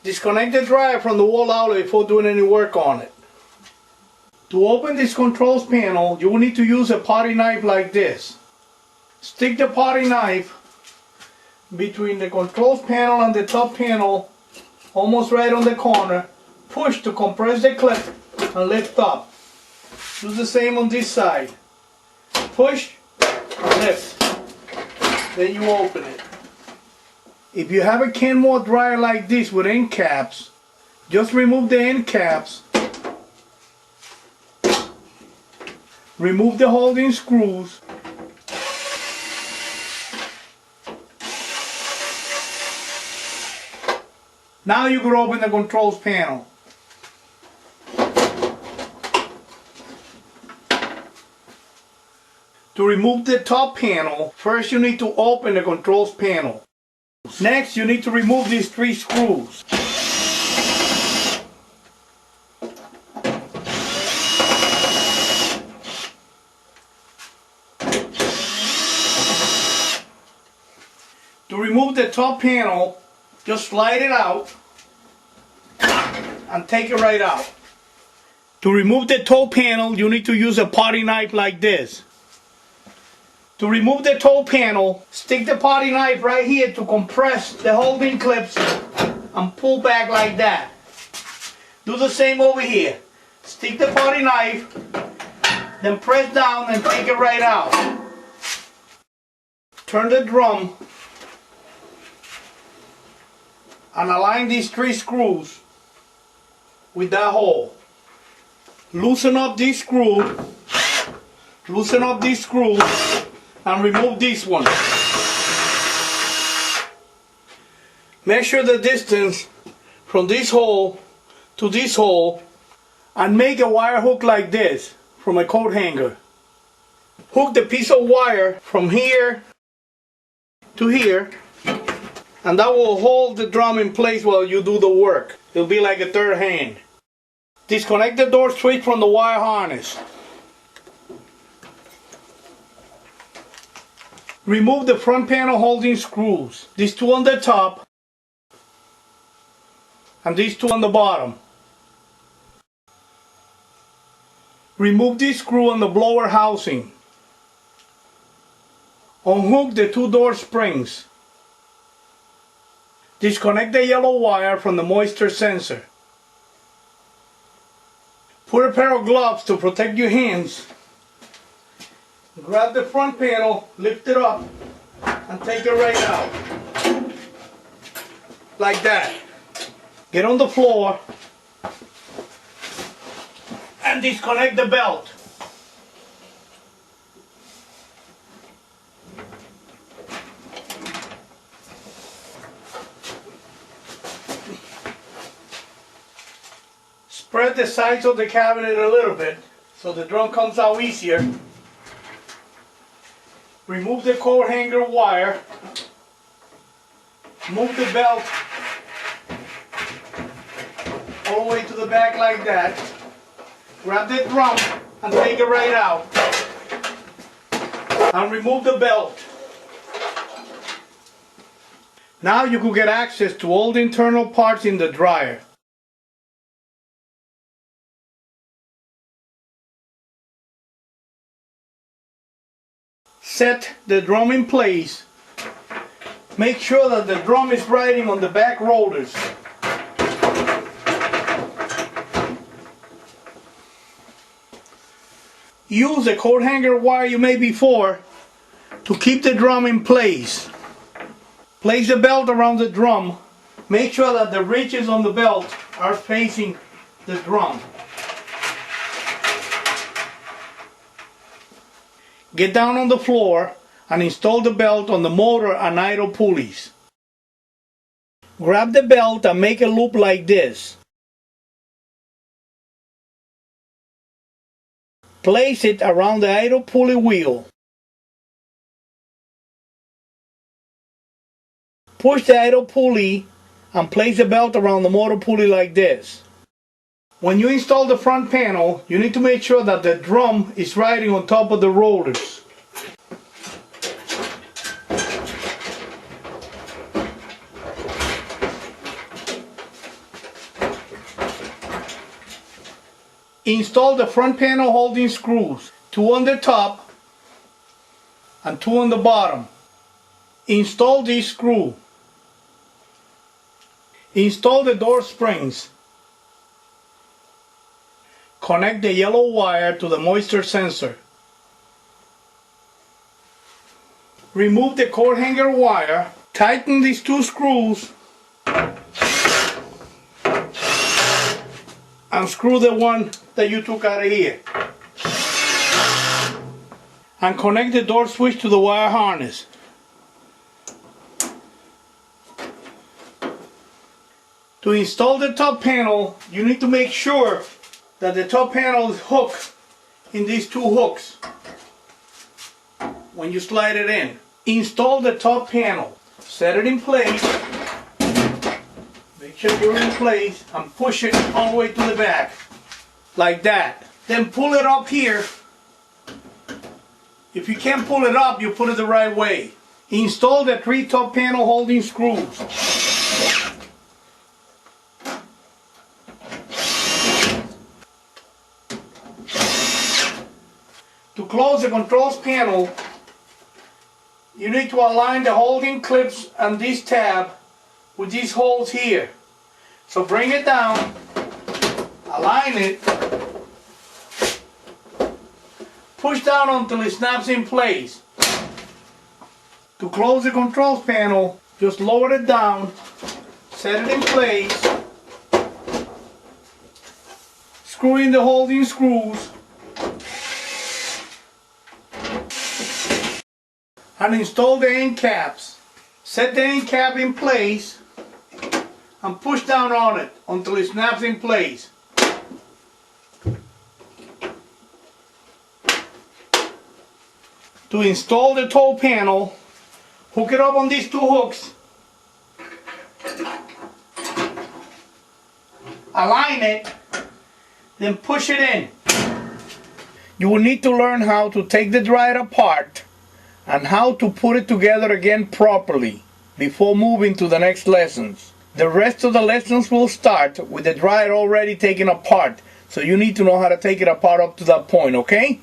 Disconnect the dryer from the wall outlet before doing any work on it. To open this controls panel, you will need to use a potty knife like this. Stick the potty knife between the controls panel and the top panel, almost right on the corner. Push to compress the clip and lift up. Do the same on this side. Push and lift. Then you open it. If you have a Kenmore dryer like this with end caps, just remove the end caps. Remove the holding screws. Now you can open the controls panel. To remove the top panel, first you need to open the controls panel. Next, you need to remove these 3 screws. To remove the top panel, just slide it out and take it right out. To remove the toe panel, you need to use a potty knife like this. To remove the toe panel, stick the potty knife right here to compress the holding clips and pull back like that. Do the same over here. Stick the potty knife, then press down and take it right out. Turn the drum and align these 3 screws with that hole. Loosen up these screws. Loosen up these screws and remove this one. Measure the distance from this hole to this hole and make a wire hook like this from a coat hanger. Hook the piece of wire from here to here, and that will hold the drum in place while you do the work. It'll be like a third hand. Disconnect the door switch from the wire harness. Remove the front panel holding screws. These 2 on the top and these 2 on the bottom. Remove this screw on the blower housing. Unhook the 2 door springs. Disconnect the yellow wire from the moisture sensor. Put a pair of gloves to protect your hands. Grab the front panel, lift it up, and take it right out. Like that. Get on the floor and disconnect the belt. Spread the sides of the cabinet a little bit so the drum comes out easier. Remove the coat hanger wire. Move the belt all the way to the back like that. Grab the drum and take it right out. And remove the belt. Now you can get access to all the internal parts in the dryer. Set the drum in place. Make sure that the drum is riding on the back rollers. Use the coat hanger wire you made before to keep the drum in place. Place the belt around the drum. Make sure that the ridges on the belt are facing the drum. Get down on the floor and install the belt on the motor and idle pulleys. Grab the belt and make a loop like this. Place it around the idle pulley wheel. Push the idle pulley and place the belt around the motor pulley like this. When you install the front panel, you need to make sure that the drum is riding on top of the rollers. Install the front panel holding screws, 2 on the top and 2 on the bottom. Install this screw. Install the door springs. Connect the yellow wire to the moisture sensor. Remove the coat hanger wire. Tighten these 2 screws and screw the one that you took out of here. And connect the door switch to the wire harness. To install the top panel, you need to make sure that the top panel is hooked in these 2 hooks when you slide it in. Install the top panel. Set it in place. Make sure you're in place and push it all the way to the back. Like that. Then pull it up here. If you can't pull it up, you put it the right way. Install the 3 top panel holding screws. To close the controls panel, you need to align the holding clips and this tab with these holes here. So bring it down, align it, push down until it snaps in place. To close the controls panel, just lower it down, set it in place, screw in the holding screws, and install the end caps. Set the end cap in place and push down on it until it snaps in place. To install the toe panel, hook it up on these 2 hooks, align it, then push it in. You will need to learn how to take the dryer apart and how to put it together again properly before moving to the next lessons. The rest of the lessons will start with the dryer already taken apart, so you need to know how to take it apart up to that point, okay?